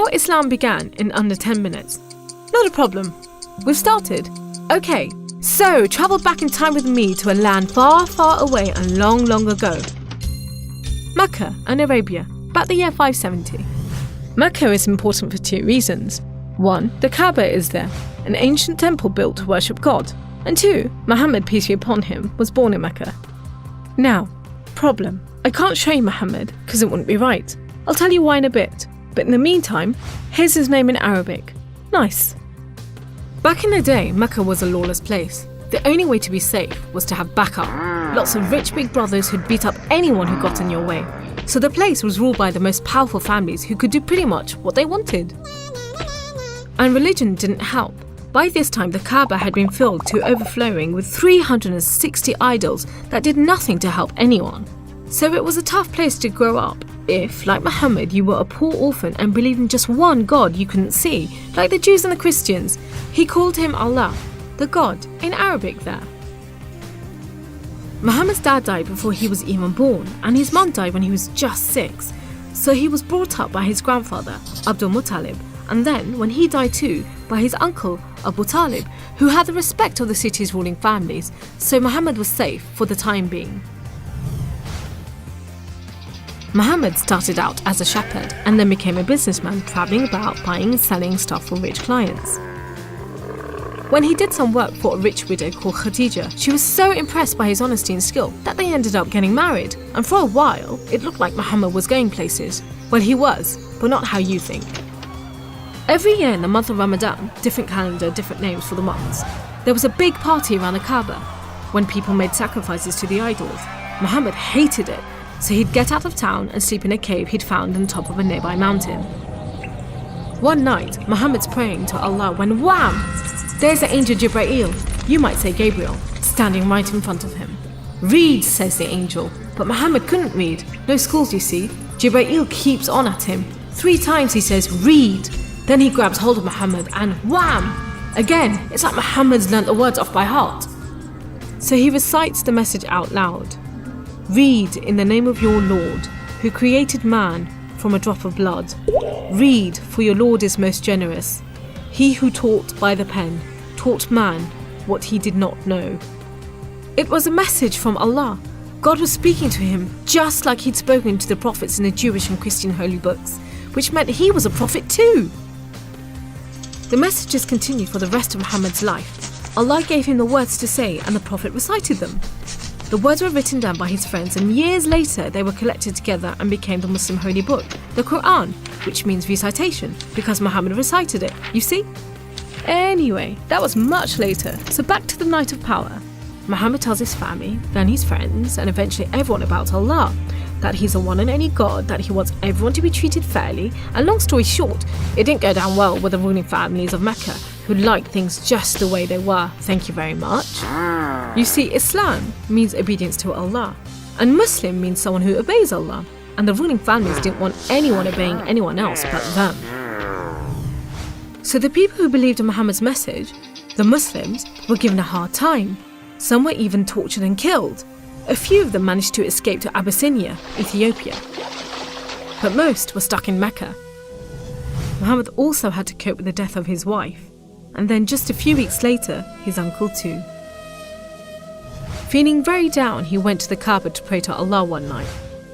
How Islam began in under 10 minutes. Not a problem. We've started. Okay, so travel back in time with me to a land far, far away and long, long ago. Mecca and Arabia, about the year 570. Mecca is important for 2 reasons. 1, the Kaaba is there, an ancient temple built to worship God. And 2, Muhammad, peace be upon him, was born in Mecca. Now, problem. I can't show you Muhammad because it wouldn't be right. I'll tell you why in a bit. But in the meantime, here's his name in Arabic. Nice. Back in the day, Mecca was a lawless place. The only way to be safe was to have backup. Lots of rich big brothers who'd beat up anyone who got in your way. So the place was ruled by the most powerful families who could do pretty much what they wanted. And religion didn't help. By this time, the Kaaba had been filled to overflowing with 360 idols that did nothing to help anyone. So it was a tough place to grow up if, like Muhammad, you were a poor orphan and believed in just one God you couldn't see, like the Jews and the Christians. He called him Allah, the God, in Arabic there. Muhammad's dad died before he was even born, and his mum died when he was just 6. So he was brought up by his grandfather, Abdul Muttalib, and then, when he died too, by his uncle, Abu Talib, who had the respect of the city's ruling families, so Muhammad was safe for the time being. Muhammad started out as a shepherd and then became a businessman, travelling about buying and selling stuff for rich clients. When he did some work for a rich widow called Khadija, she was so impressed by his honesty and skill that they ended up getting married, and for a while, it looked like Muhammad was going places. Well, he was, but not how you think. Every year in the month of Ramadan, different calendar, different names for the months, there was a big party around the Kaaba when people made sacrifices to the idols. Muhammad hated it, so he'd get out of town and sleep in a cave he'd found on top of a nearby mountain. One night, Muhammad's praying to Allah when wham! There's the angel Jibreel, you might say Gabriel, standing right in front of him. Read, says the angel, but Muhammad couldn't read. No schools, you see. Jibreel keeps on at him. 3 times he says, read. Then he grabs hold of Muhammad and wham! Again, it's like Muhammad's learnt the words off by heart. So he recites the message out loud. Read in the name of your Lord, who created man from a drop of blood. Read, for your Lord is most generous. He who taught by the pen, taught man what he did not know. It was a message from Allah. God was speaking to him just like he'd spoken to the prophets in the Jewish and Christian holy books, which meant he was a prophet too. The messages continued for the rest of Muhammad's life. Allah gave him the words to say and the prophet recited them. The words were written down by his friends, and years later they were collected together and became the Muslim holy book, the Quran, which means recitation, because Muhammad recited it, you see? Anyway, that was much later, so back to the night of power. Muhammad tells his family, then his friends, and eventually everyone about Allah, that he's the one and only God, that he wants everyone to be treated fairly, and long story short, it didn't go down well with the ruling families of Mecca, who liked things just the way they were, thank you very much. You see, Islam means obedience to Allah, and Muslim means someone who obeys Allah, and the ruling families didn't want anyone obeying anyone else but them. So the people who believed in Muhammad's message, the Muslims, were given a hard time. Some were even tortured and killed. A few of them managed to escape to Abyssinia, Ethiopia. But most were stuck in Mecca. Muhammad also had to cope with the death of his wife, and then just a few weeks later, his uncle too. Feeling very down, he went to the Kaaba to pray to Allah one night.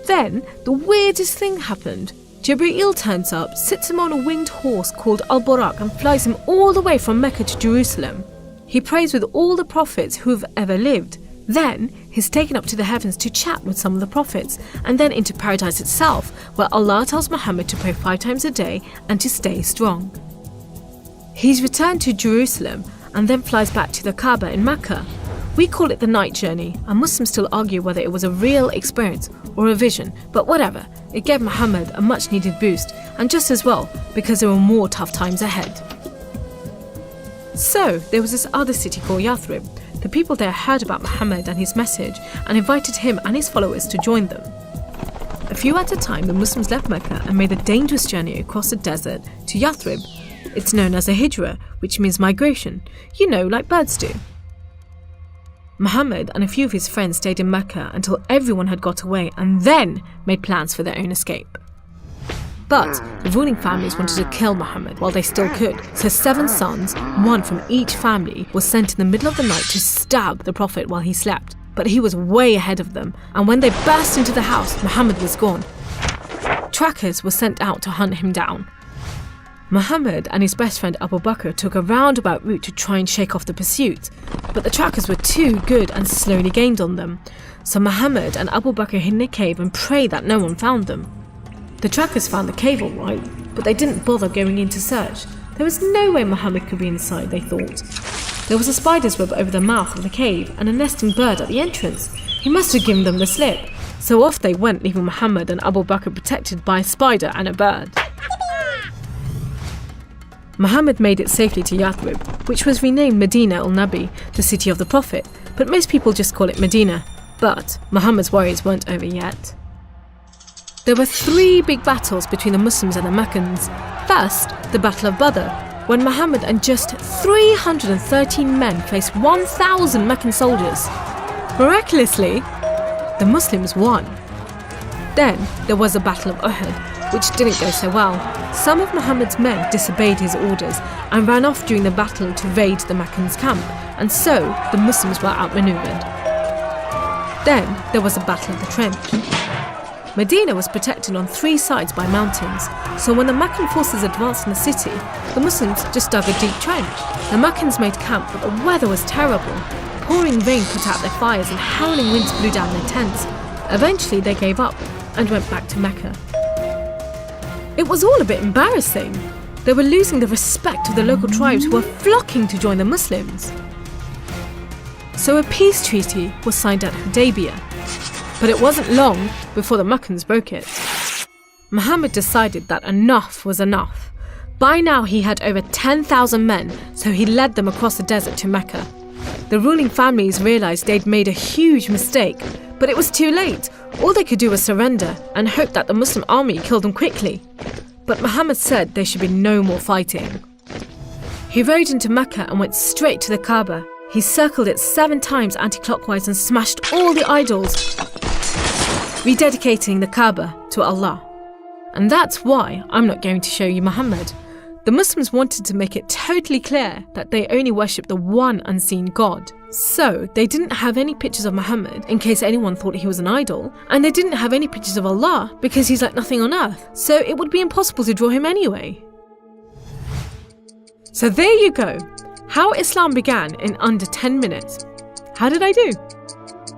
Then, the weirdest thing happened. Jibreel turns up, sits him on a winged horse called Al-Buraq and flies him all the way from Mecca to Jerusalem. He prays with all the prophets who have ever lived. Then, he's taken up to the heavens to chat with some of the prophets, and then into paradise itself, where Allah tells Muhammad to pray 5 times a day and to stay strong. He's returned to Jerusalem and then flies back to the Kaaba in Mecca. We call it the night journey, and Muslims still argue whether it was a real experience or a vision, but whatever, it gave Muhammad a much needed boost, and just as well, because there were more tough times ahead. So, there was this other city called Yathrib. The people there heard about Muhammad and his message and invited him and his followers to join them. A few at a time, the Muslims left Mecca and made a dangerous journey across the desert to Yathrib. It's known as a hijra, which means migration, like birds do. Muhammad and a few of his friends stayed in Mecca until everyone had got away and then made plans for their own escape. But the ruling families wanted to kill Muhammad while they still could, so 7 sons, one from each family, were sent in the middle of the night to stab the Prophet while he slept. But he was way ahead of them, and when they burst into the house, Muhammad was gone. Trackers were sent out to hunt him down. Muhammad and his best friend Abu Bakr took a roundabout route to try and shake off the pursuit, but the trackers were too good and slowly gained on them. So Muhammad and Abu Bakr hid in a cave and prayed that no one found them. The trackers found the cave all right, but they didn't bother going in to search. There was no way Muhammad could be inside, they thought. There was a spider's web over the mouth of the cave and a nesting bird at the entrance. He must have given them the slip. So off they went, leaving Muhammad and Abu Bakr protected by a spider and a bird. Muhammad made it safely to Yathrib, which was renamed Medina al-Nabi, the city of the Prophet, but most people just call it Medina. But Muhammad's worries weren't over yet. There were 3 big battles between the Muslims and the Meccans. First, the Battle of Badr, when Muhammad and just 313 men faced 1,000 Meccan soldiers. Miraculously, the Muslims won. Then there was the Battle of Uhud, which didn't go so well. Some of Muhammad's men disobeyed his orders and ran off during the battle to raid the Meccans' camp, and so the Muslims were outmaneuvered. Then there was the Battle of the Trench. Medina was protected on 3 sides by mountains, so when the Meccan forces advanced in the city, the Muslims just dug a deep trench. The Meccans made camp, but the weather was terrible. Pouring rain put out their fires and howling winds blew down their tents. Eventually they gave up and went back to Mecca. It was all a bit embarrassing. They were losing the respect of the local tribes who were flocking to join the Muslims. So a peace treaty was signed at Hudaybiyah, but it wasn't long before the Meccans broke it. Muhammad decided that enough was enough. By now he had over 10,000 men, so he led them across the desert to Mecca. The ruling families realised they'd made a huge mistake, but it was too late. All they could do was surrender and hope that the Muslim army killed them quickly. But Muhammad said there should be no more fighting. He rode into Mecca and went straight to the Kaaba. He circled it 7 times anti-clockwise and smashed all the idols, rededicating the Kaaba to Allah. And that's why I'm not going to show you Muhammad. The Muslims wanted to make it totally clear that they only worship the one unseen God. So they didn't have any pictures of Muhammad in case anyone thought he was an idol, and they didn't have any pictures of Allah because he's like nothing on earth, so it would be impossible to draw him anyway. So there you go, how Islam began in under 10 minutes. How did I do?